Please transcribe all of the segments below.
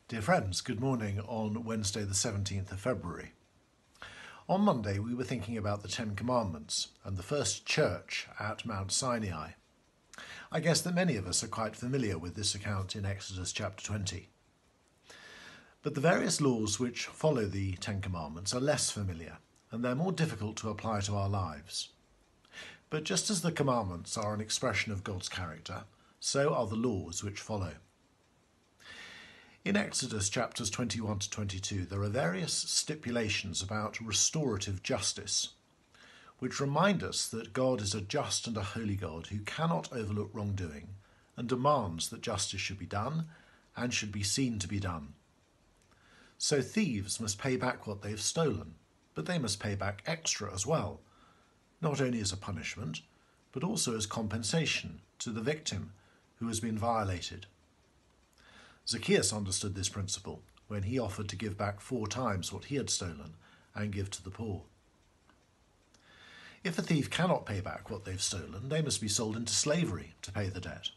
Dear friends, good morning on Wednesday the 17th of February. On Monday we were thinking about the Ten Commandments and the first church at Mount Sinai. I guess that many of us are quite familiar with this account in Exodus chapter 20. But the various laws which follow the Ten Commandments are less familiar, and they're more difficult to apply to our lives. But just as the commandments are an expression of God's character, so are the laws which follow. In Exodus chapters 21 to 22, there are various stipulations about restorative justice, which remind us that God is a just and a holy God who cannot overlook wrongdoing and demands that justice should be done and should be seen to be done. So thieves must pay back what they've stolen, but they must pay back extra as well, not only as a punishment, but also as compensation to the victim who has been violated. Zacchaeus understood this principle when he offered to give back 4 times what he had stolen and give to the poor. If a thief cannot pay back what they've stolen, they must be sold into slavery to pay the debt.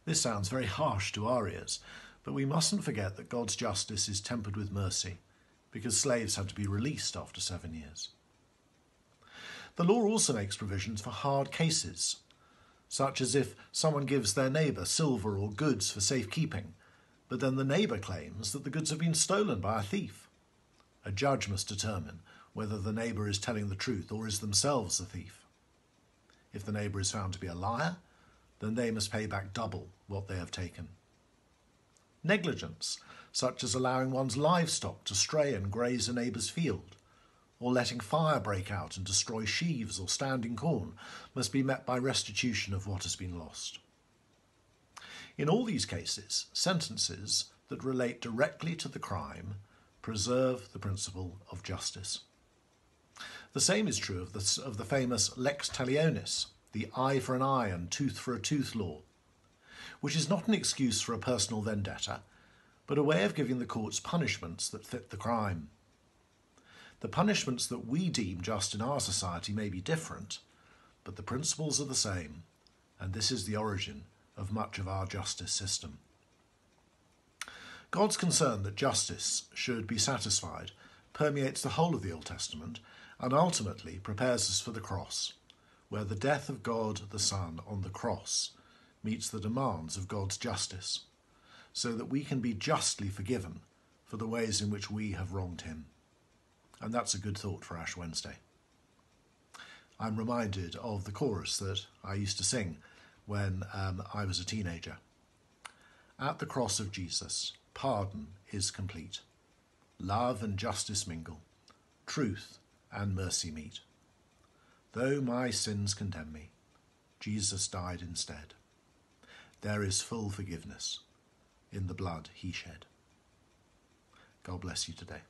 This sounds very harsh to our ears, but we mustn't forget that God's justice is tempered with mercy, because slaves had to be released after 7 years. The law also makes provisions for hard cases, such as if someone gives their neighbour silver or goods for safekeeping, but then the neighbour claims that the goods have been stolen by a thief. A judge must determine whether the neighbour is telling the truth or is themselves the thief. If the neighbour is found to be a liar, then they must pay back double what they have taken. Negligence, such as allowing one's livestock to stray and graze a neighbour's field, or letting fire break out and destroy sheaves or standing corn, must be met by restitution of what has been lost. In all these cases, sentences that relate directly to the crime preserve the principle of justice. The same is true of the famous lex talionis, the eye for an eye and tooth for a tooth law, which is not an excuse for a personal vendetta, but a way of giving the courts punishments that fit the crime. The punishments that we deem just in our society may be different, but the principles are the same, and this is the origin of much of our justice system. God's concern that justice should be satisfied permeates the whole of the Old Testament and ultimately prepares us for the cross, where the death of God the Son on the cross meets the demands of God's justice, so that we can be justly forgiven for the ways in which we have wronged him. And that's a good thought for Ash Wednesday. I'm reminded of the chorus that I used to sing when I was a teenager. At the cross of Jesus, pardon is complete. Love and justice mingle, truth and mercy meet. Though my sins condemn me, Jesus died instead. There is full forgiveness in the blood he shed. God bless you today.